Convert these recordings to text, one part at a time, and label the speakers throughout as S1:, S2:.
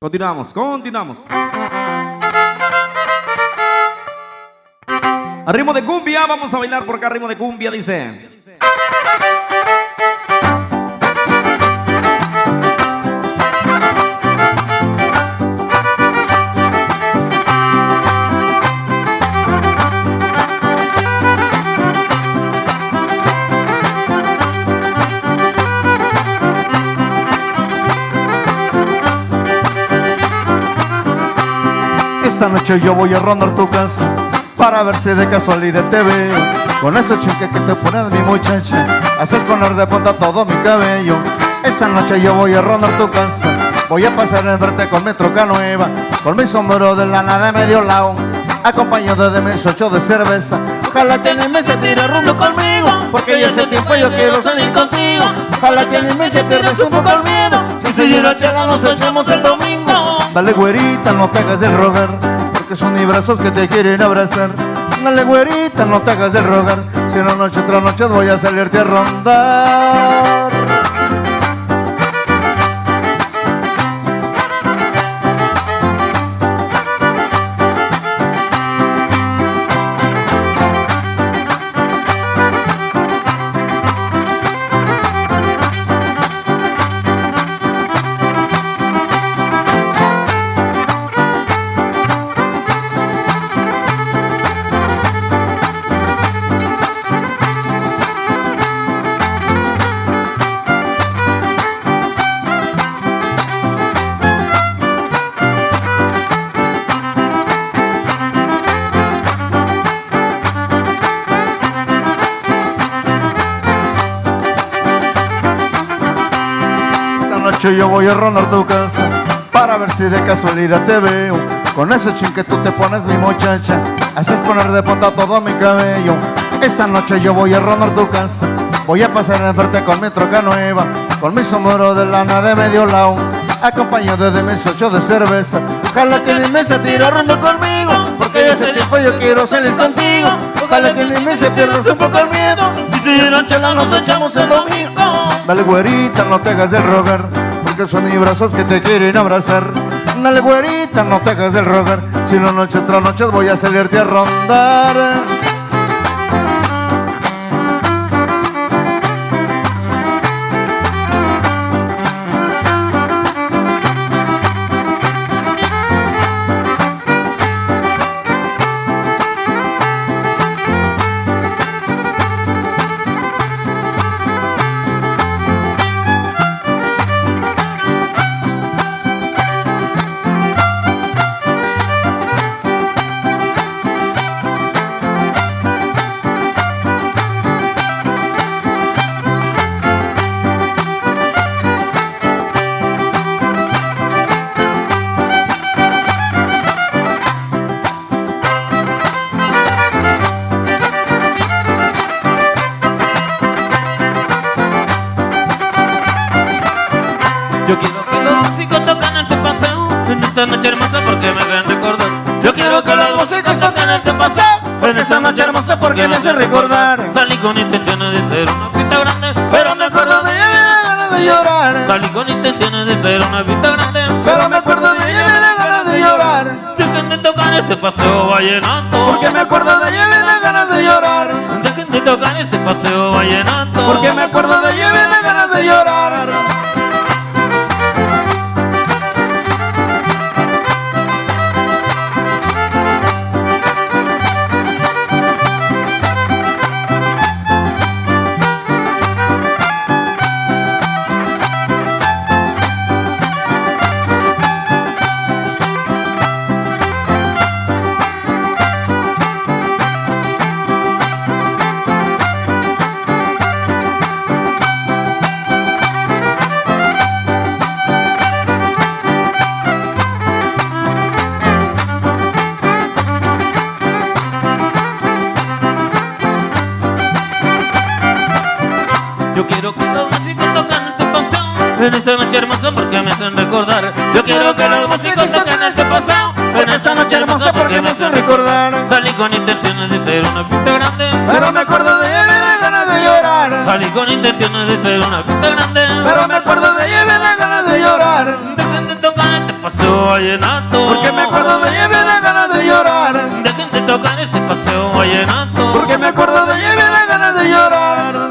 S1: Continuamos. A ritmo de cumbia, vamos a bailar por acá, ritmo de cumbia, dice.
S2: Esta noche yo voy a rondar tu casa para ver si de casualidad te veo. Con ese chique que te pones, mi muchacha, haces poner de punta todo mi cabello. Esta noche yo voy a rondar tu casa, voy a pasar en verte con mi troca nueva, con mi sombrero de lana de medio lado, acompañado de mis 8 de cerveza. Ojalá te animes a tirar rumbo conmigo, porque ya hace tiempo yo quiero salir contigo. Ojalá te animes y pierdas un poco el miedo, si se llena chela nos echamos el domingo. Dale güerita, no te hagas del rogar, porque son mis brazos que te quieren abrazar. Dale güerita, no te hagas del rogar, si una noche otra noche voy a salirte a rondar. Yo voy a rondar tu casa para ver si de casualidad te veo. Con ese chin que tú te pones, mi muchacha, haces poner de punta todo mi cabello. Esta noche yo voy a rondar tu casa, voy a pasar en verte con mi troca nueva, con mi sombrero de lana de medio lado, acompañado de mis 8 de cerveza. Ojalá que ni me se tire rumbo conmigo, porque ya hace tiempo yo quiero salir contigo. Ojalá que ni me se pierdas un poco el miedo, y si de noche nos echamos el domingo. Dale güerita, no te hagas del rogar, porque son mis brazos que te quieren abrazar. Dale güerita, no te hagas del rogar, si una noche otra noche voy a salirte a rondar.
S3: Yo quiero que los músicos toquen este paseo en esta noche hermosa porque me hacen recordar. Yo quiero que los músicos toquen este paseo en esta noche hermosa porque me hacen recordar. Salí con intenciones de ser una fiesta grande, pero me acuerdo de ella y me da ganas de llorar. Salí con intenciones de ser una fiesta grande, pero me acuerdo de ella y me da ganas de llorar. Dejen de tocar este paseo vallenato, porque me acuerdo de ella y me da ganas de llorar. Dejen de tocar este paseo vallenato, porque me acuerdo de ella y me da ganas de llorar. Yo quiero que los músicos toquen este paseo en esta noche hermosa porque me hacen recordar. Yo quiero que los músicos toquen este paseo en esta noche hermosa porque me hacen recordar. Salí con intenciones de ser una fiesta grande, pero me acuerdo de ella y me da ganas de llorar. Salí con intenciones de ser una fiesta grande, pero me acuerdo de ella y me da ganas de llorar. Dejen de tocar este paseo vallenato.
S1: Porque me acuerdo de ella y me dan ganas de llorar.
S3: Dejen de tocar este paseo vallenato.
S1: Porque me acuerdo de ella y me dan ganas de llorar.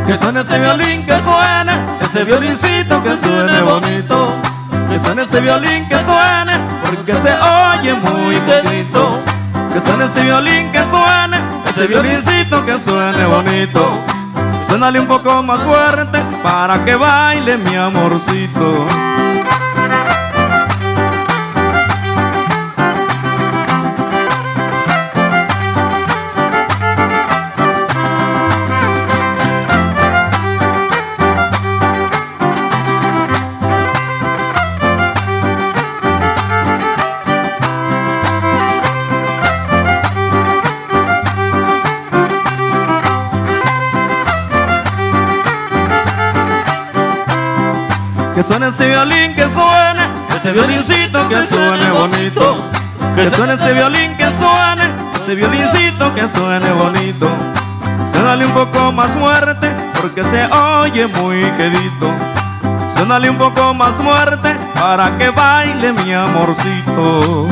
S1: Que suene ese violín, que suene ese violincito, que suene bonito. Que suene ese violín, que suene, porque se oye muy quedito. Que suene ese violín, que suene ese violincito, que suene bonito. Suénale un poco más fuerte para que baile mi amorcito. Que suene ese violín, que suene ese violincito, que suene bonito. Que suene ese violín, que suene ese violincito, que suene bonito. Suénale un poco más fuerte porque se oye muy quedito. Suénale un poco más fuerte para que baile mi amorcito.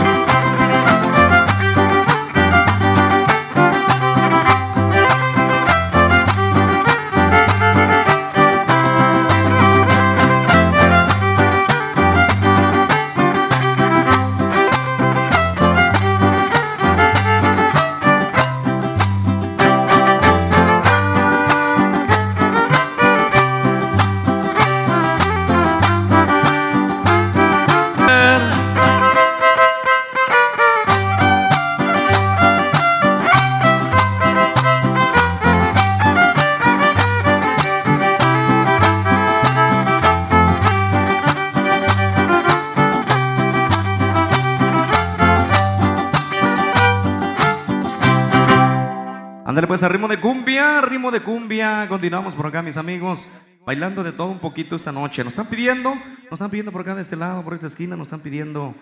S1: Ándale pues, a ritmo de cumbia, continuamos por acá, mis amigos, bailando de todo un poquito esta noche. Nos están pidiendo por acá de este lado, por esta esquina, nos están pidiendo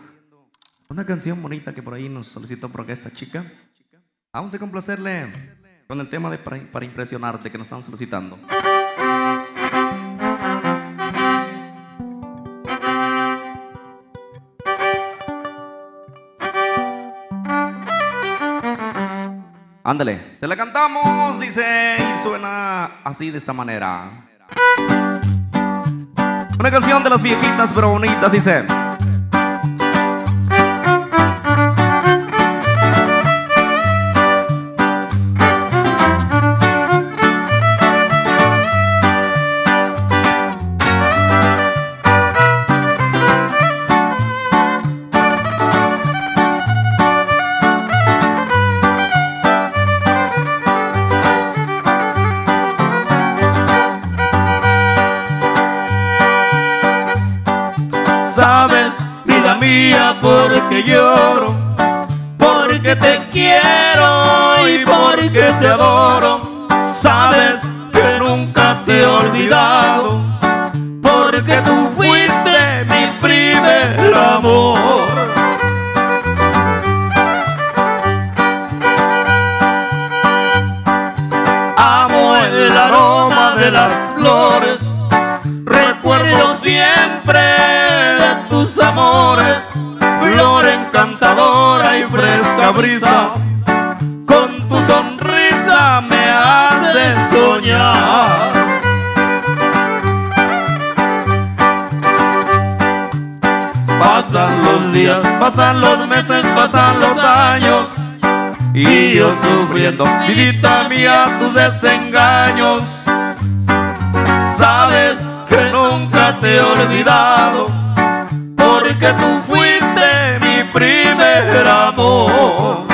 S1: una canción bonita que por ahí nos solicitó por acá esta chica. Vamos a complacerle con el tema de para impresionarte que nos están solicitando. Ándale, se la cantamos, dice, y suena así de esta manera. Una canción de las viejitas pero bonitas, dice.
S3: Sabes, vida mía, porque lloro, porque te quiero y porque te adoro. Sabes que nunca te he olvidado, porque tú fuiste mi primer amor. Amo el aroma de las flores, recuerdo siempre tus amores, flor encantadora y fresca brisa, con tu sonrisa me haces soñar. soñar.
S1: Pasan los días, pasan los meses, pasan los años, y yo sufriendo, vidita mía, tus desengaños. Sabes que nunca te he olvidado, porque tú fuiste mi primer amor.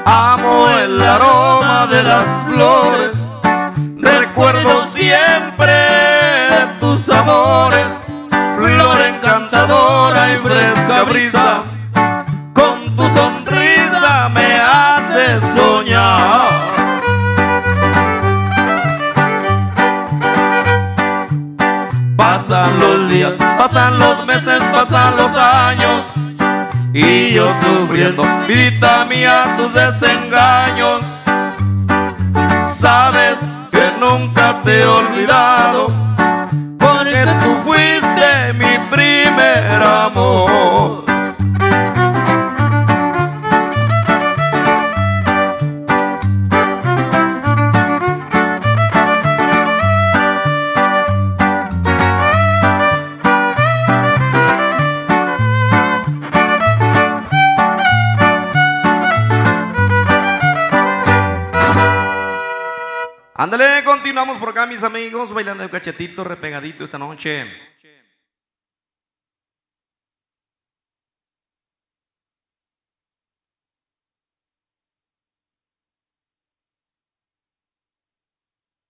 S1: Amo el aroma de las flores, recuerdo siempre tus amores, flor encantadora y fresca brisa, con tu sonrisa me haces soñar. Pasan los días, pasan los meses, pasan los años, y yo sufriendo, vidita mía, tus desengaños. Sabes que nunca te he olvidado, porque tú fuiste mi primer amor. Ándale, continuamos por acá, mis amigos, bailando el cachetito repegadito esta noche.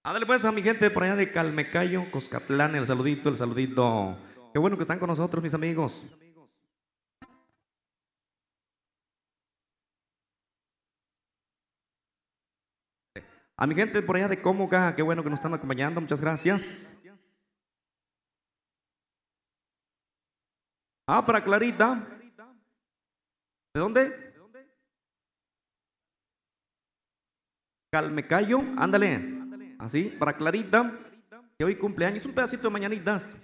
S1: Ándale pues a mi gente por allá de Calmecayo, Coscatlán, el saludito, el saludito. Qué bueno que están con nosotros, mis amigos. A mi gente por allá de Cómoga, qué bueno que nos están acompañando, muchas gracias. Ah, para Clarita. ¿De dónde? Calmecayo, ándale. Así, para Clarita, que hoy cumpleaños, un pedacito de mañanitas.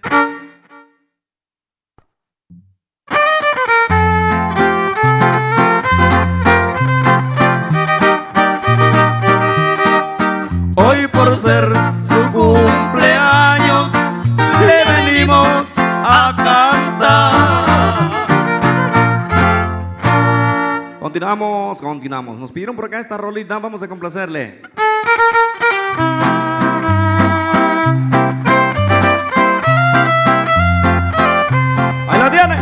S1: Hoy por ser su cumpleaños le venimos a cantar. Continuamos. Nos pidieron por acá esta rolita, vamos a complacerle. Ahí la tiene.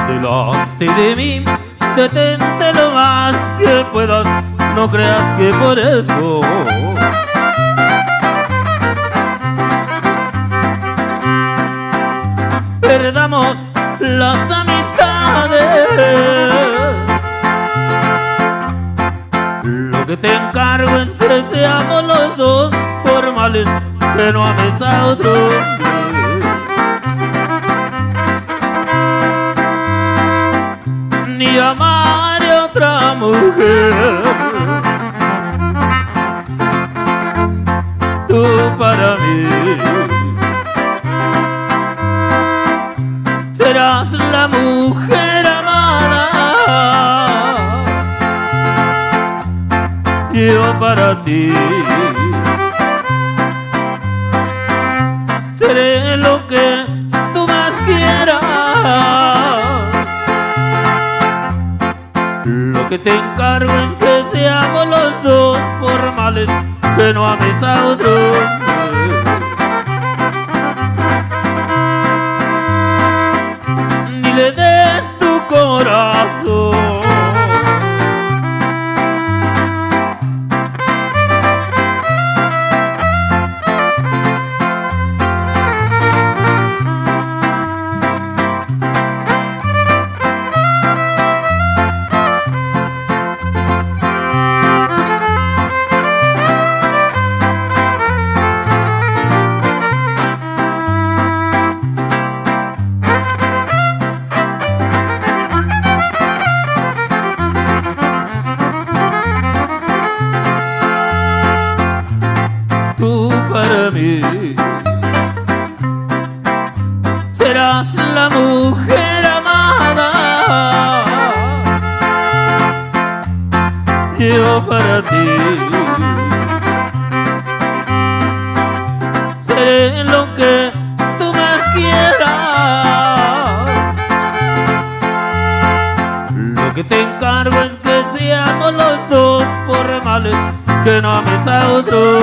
S3: Delante de mí, detente lo más que puedas, no creas que por eso perdamos las amistades. Lo que te encargo es que seamos los dos formales, que no ames a otro. Ni amar a otra mujer. Tú para mí serás la mujer amada. Yo para ti seré lo que tú más quieras. Lo que te encargo es que seamos los dos formales, que no ames a otro. serás la mujer amada. Yo para ti seré lo que tú más quieras. Lo que te encargo es que seamos los dos formales, que no ames a otro,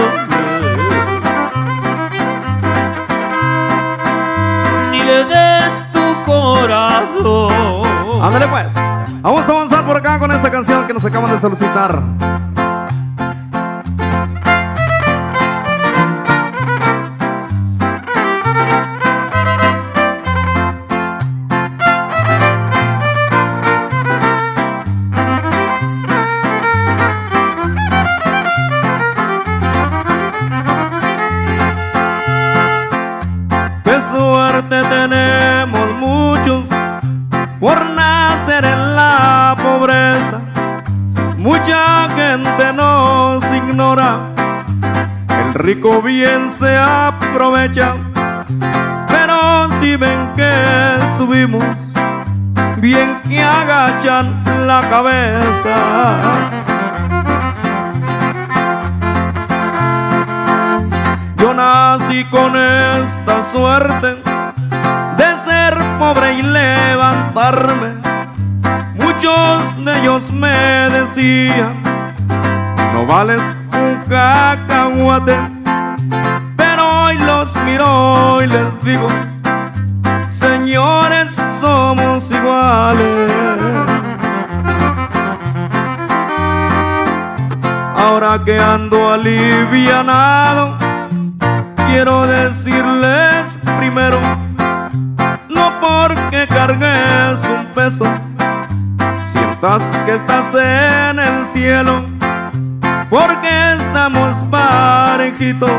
S3: ni le des tu corazón.
S1: Ándale pues, vamos a avanzar por acá con esta canción que nos acaban de solicitar. Qué suerte tenemos muchos por nacer en la pobreza. Mucha gente nos ignora, el rico bien se aprovecha. Pero si ven que subimos, bien que agachan la cabeza. Yo nací con esta suerte de ser pobre y levantarme. Muchos de ellos me decían, no vales un cacahuate. Pero hoy los miro y les digo, señores, somos iguales. Ahora que ando alivianado, quiero decirles primero, no porque cargues un peso, sientas que estás en el cielo, porque estamos parejitos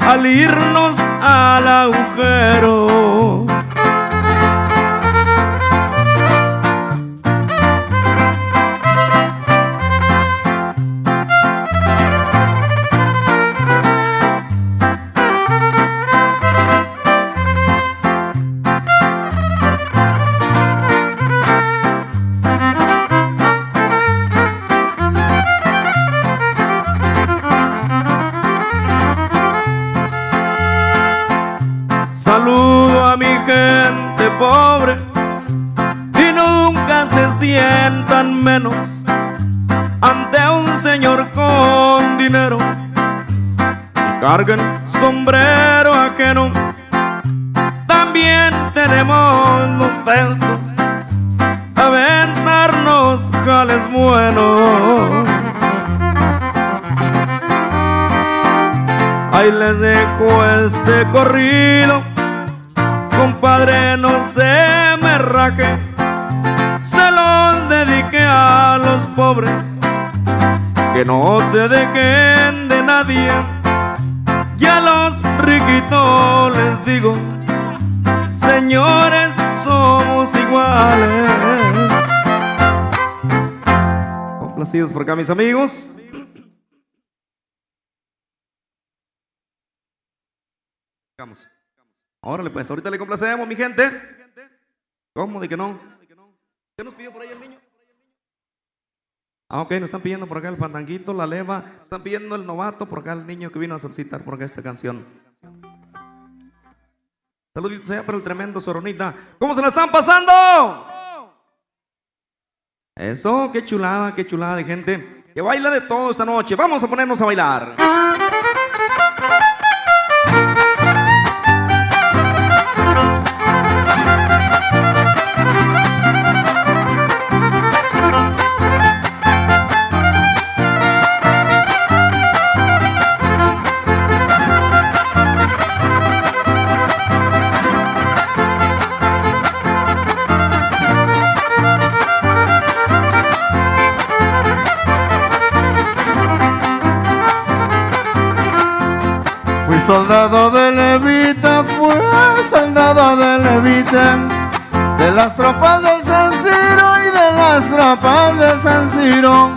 S1: al irnos al agujero. Saludo a mi gente pobre y nunca se sientan menos ante un señor con dinero. Y carguen sombrero ajeno. También tenemos los textos a aventarnos jales buenos. Ahí les dejo este corrido, compadre, no se me raje. Se los dediqué a los pobres, que no se dejen de nadie. Y a los riquitos les digo, señores, somos iguales. Complacidos por acá, mis amigos. Órale pues, ahorita le complacemos, mi gente. ¿Cómo de que no? ¿Qué nos pidió por ahí el niño? Ok, nos están pidiendo por acá el fandanguito, la leva. Están pidiendo el novato, por acá el niño que vino a solicitar por acá esta canción. Saluditos allá para el tremendo Soronita. ¿Cómo se la están pasando? Eso, qué chulada de gente que baila de todo esta noche. Vamos a ponernos a bailar.
S2: Soldado de Levita, fue soldado de Levita, de las tropas del San Siro y de las tropas de San Siro.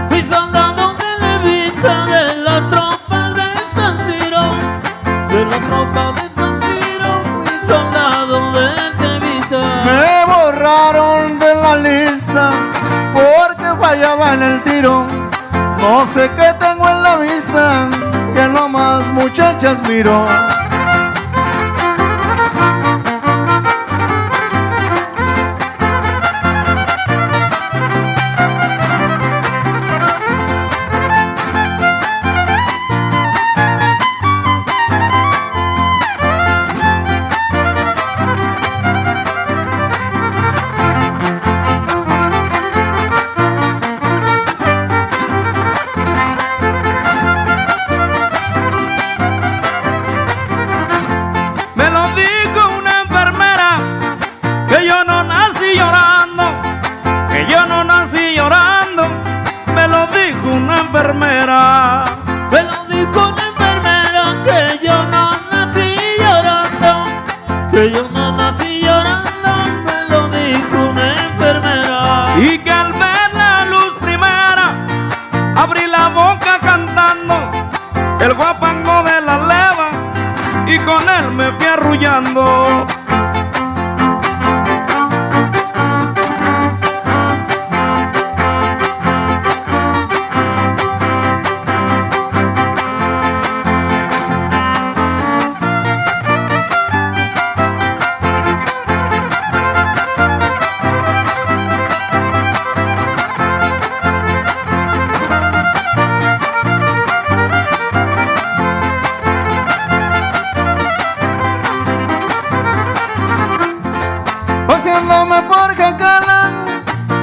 S3: Fui soldado de Levita, de las tropas de San Siro, de las tropas de San Siro. Fui soldado
S2: dulce que tengo en la vista, que no más muchachas miro.
S3: Me lo dijo una enfermera que yo no nací llorando, que yo no nací llorando, me lo dijo una enfermera.
S1: Y que al ver la luz primera abrí la boca cantando el guapango de la leva y con él me fui arrullando.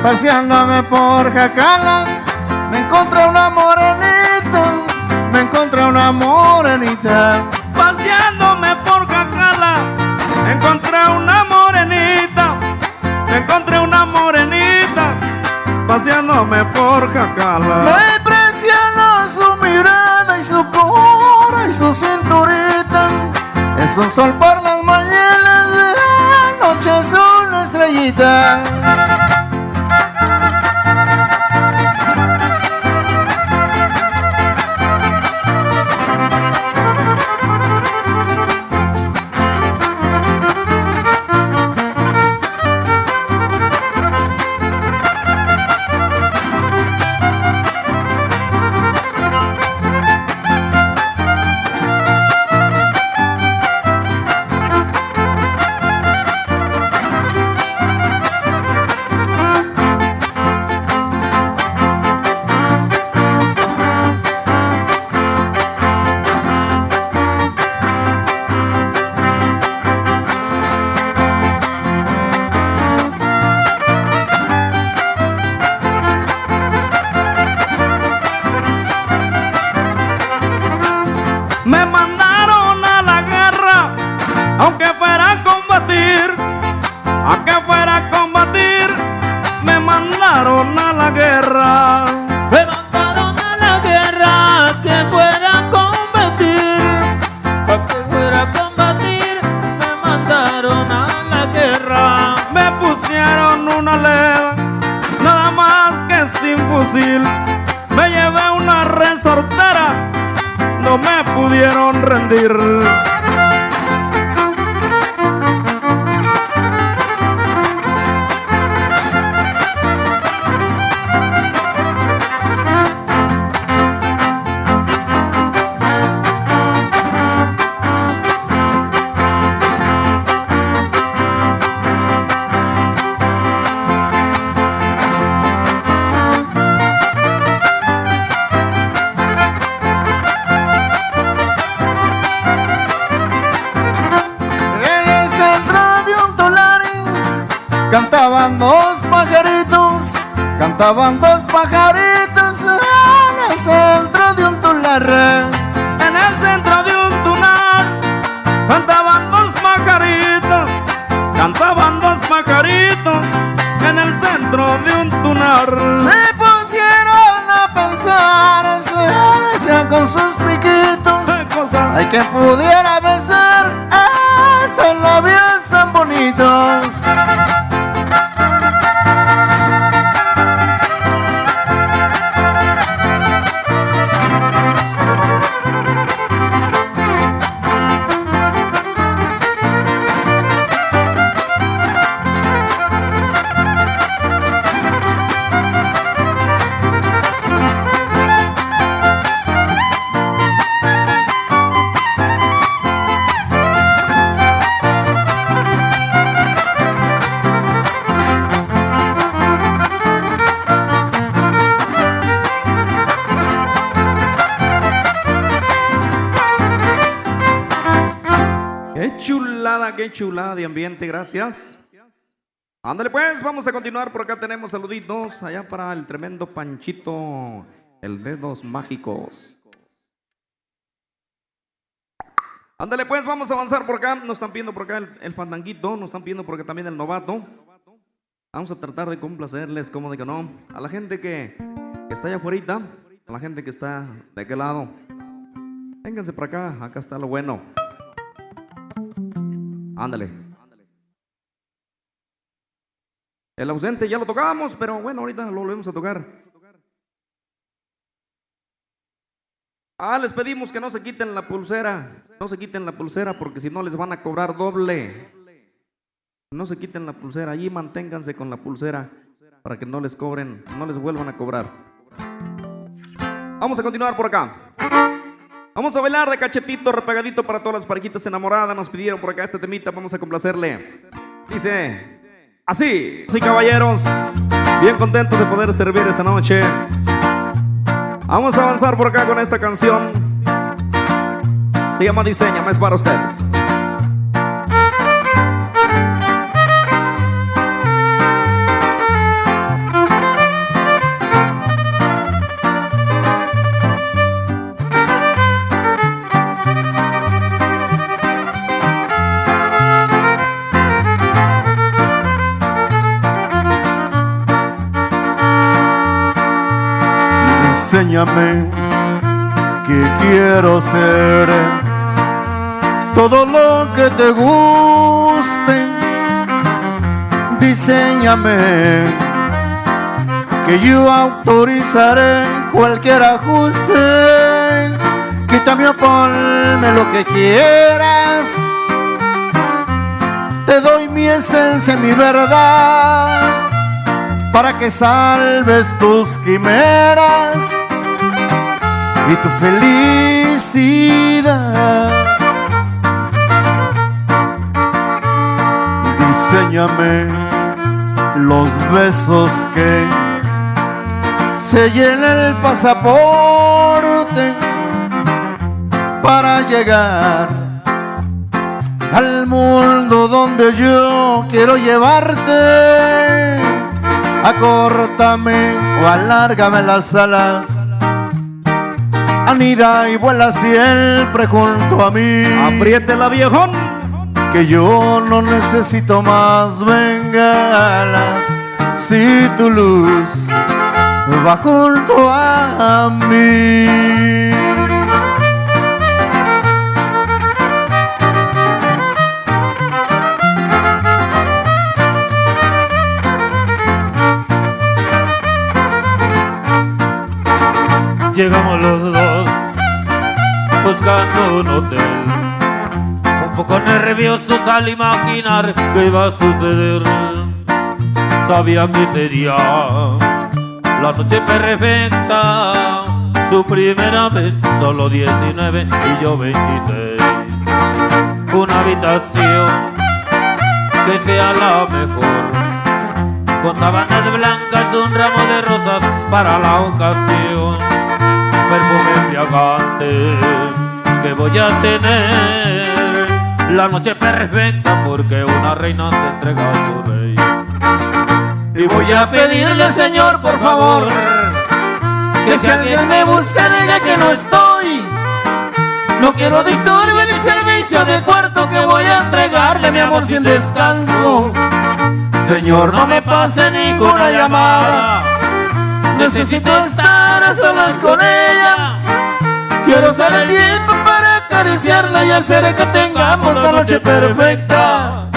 S2: Paseándome por Jacala, me encontré una morenita, me encontré una morenita.
S1: Paseándome por Jacala, encontré una morenita, me encontré una morenita, paseándome por Jacala.
S2: Me impresionó su mirada y su cora y su cinturita, es un sol por las mañanas, de la noche es una estrellita.
S1: Me mandaron a la guerra, aunque fuera a combatir, aunque fuera a combatir, me mandaron a la guerra.
S3: Me mandaron a la guerra, que fuera a combatir, que fuera a combatir, me mandaron a la guerra.
S1: Me pusieron una leva, nada más que sin fusil, me llevé una resortera, no me pudieron rendir.
S2: Cantaban dos pajaritos, cantaban dos pajaritos en el centro de un tular.
S1: En el centro de un tunar cantaban dos pajaritos, cantaban dos pajaritos en el centro de un tunar.
S2: Se pusieron a pensar, se decían con sus piquitos, ay, que pudiera besar esos labios tan bonitos.
S1: Qué chulada de ambiente, gracias. Ándale pues, vamos a continuar, por acá tenemos saluditos, allá para el tremendo Panchito, el Dedos Mágicos. Ándale pues, vamos a avanzar por acá, nos están pidiendo por acá el fandanguito, nos están pidiendo por acá también el novato. Vamos a tratar de complacerles, como de que no, a la gente que está allá afuera, a la gente que está de aquel lado. Vénganse por acá, acá está lo bueno. Ándale. El ausente ya lo tocamos, pero bueno, ahorita lo volvemos a tocar. Les pedimos que no se quiten la pulsera. No se quiten la pulsera porque si no les van a cobrar doble. No se quiten la pulsera, allí manténganse con la pulsera para que no les cobren, no les vuelvan a cobrar. Vamos a continuar por acá. Vamos a bailar de cachetito, repegadito para todas las parejitas enamoradas. Nos pidieron por acá este temita, vamos a complacerle. Dice así, sí, caballeros, bien contentos de poder servir esta noche. Vamos a avanzar por acá con esta canción. Se llama Diseñame, es para ustedes.
S2: Enséñame que quiero ser todo lo que te guste. Diséñame que yo autorizaré cualquier ajuste. Quítame o ponme lo que quieras. Te doy mi esencia, mi verdad, para que salves tus quimeras y tu felicidad. Diséñame los besos que sellen el pasaporte para llegar al mundo donde yo quiero llevarte. Acórtame o alárgame las alas, anida y vuela siempre junto a mí.
S1: Apriétela, viejón,
S2: que yo no necesito más bengalas si tu luz va junto a mí.
S3: Llegamos los dos buscando un hotel, un poco nerviosos al imaginar que iba a suceder. Sabía que sería la noche perfecta, su primera vez, solo 19 y yo 26. Una habitación que sea la mejor, con sábanas blancas, un ramo de rosas para la ocasión. Perfume embriagante que voy a tener, la noche perfecta porque una reina se entrega a su rey. Y voy a pedirle al Señor, por favor, que si alguien me busca diga que no estoy. No quiero disturbar el servicio de cuarto, que voy a entregarle mi amor sin descanso. Señor, no me pase ninguna llamada, necesito estar a solas con ella. Quiero usar el tiempo para acariciarla y hacer que tengamos la noche perfecta.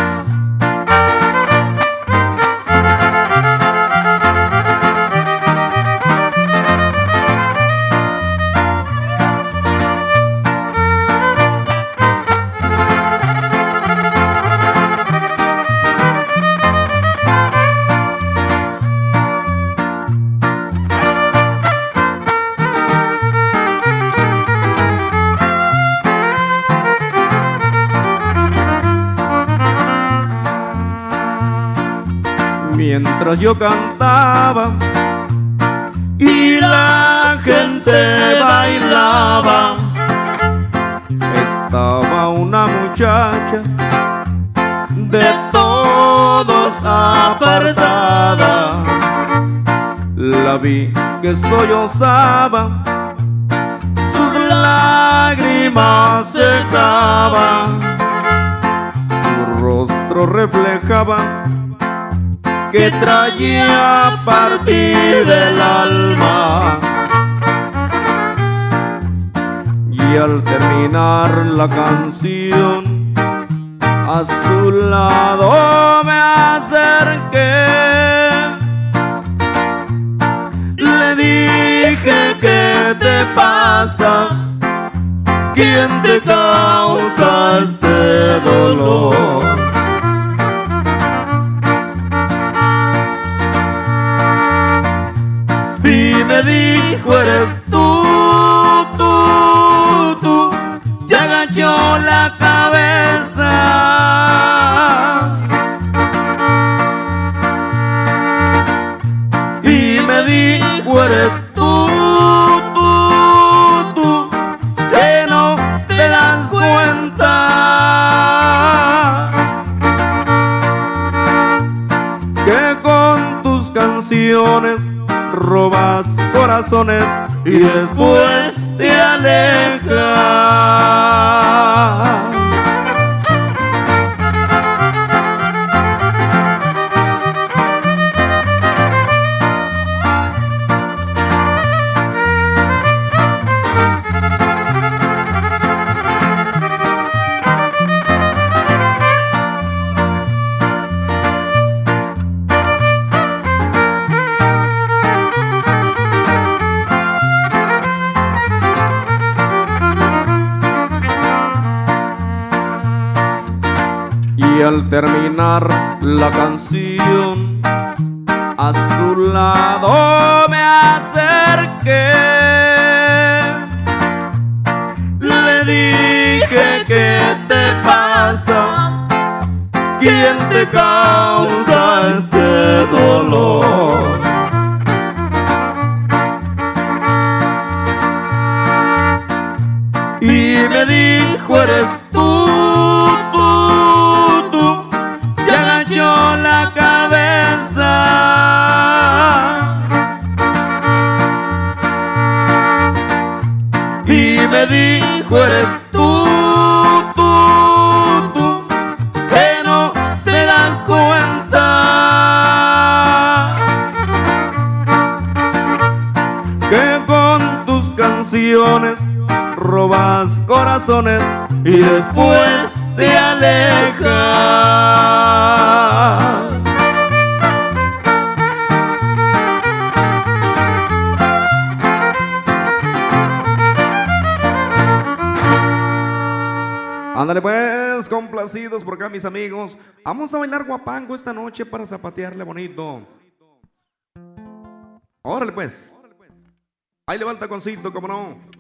S1: mientras yo cantaba y la gente bailaba, estaba una muchacha muchacha, de todos apartada. La vi que sollozaba, sus lágrimas secaban, su rostro reflejaba que traía partida el alma. Y al terminar la canción, a su lado me acerqué. Le dije: ¿qué te pasa? ¿Quién te causa este dolor? Y me dijo: eres tú, tú. Y agachó la cabeza. Y me dijo: eres tú, que no te das cuenta que con tus canciones robas corazones y después te alejas. Y al terminar la canción, a su lado me acerqué. Le dije: ¿qué te pasa? ¿Quién te causa este dolor? Y me dijo: eres tú, y agachó la cabeza. Y me dijo: eres tú, que no te das cuenta que con tus canciones robas corazones y después te alejas. Ándale pues, complacidos por acá mis amigos. Vamos a bailar guapango esta noche para zapatearle bonito. Órale pues. Ahí levanta concito, como no.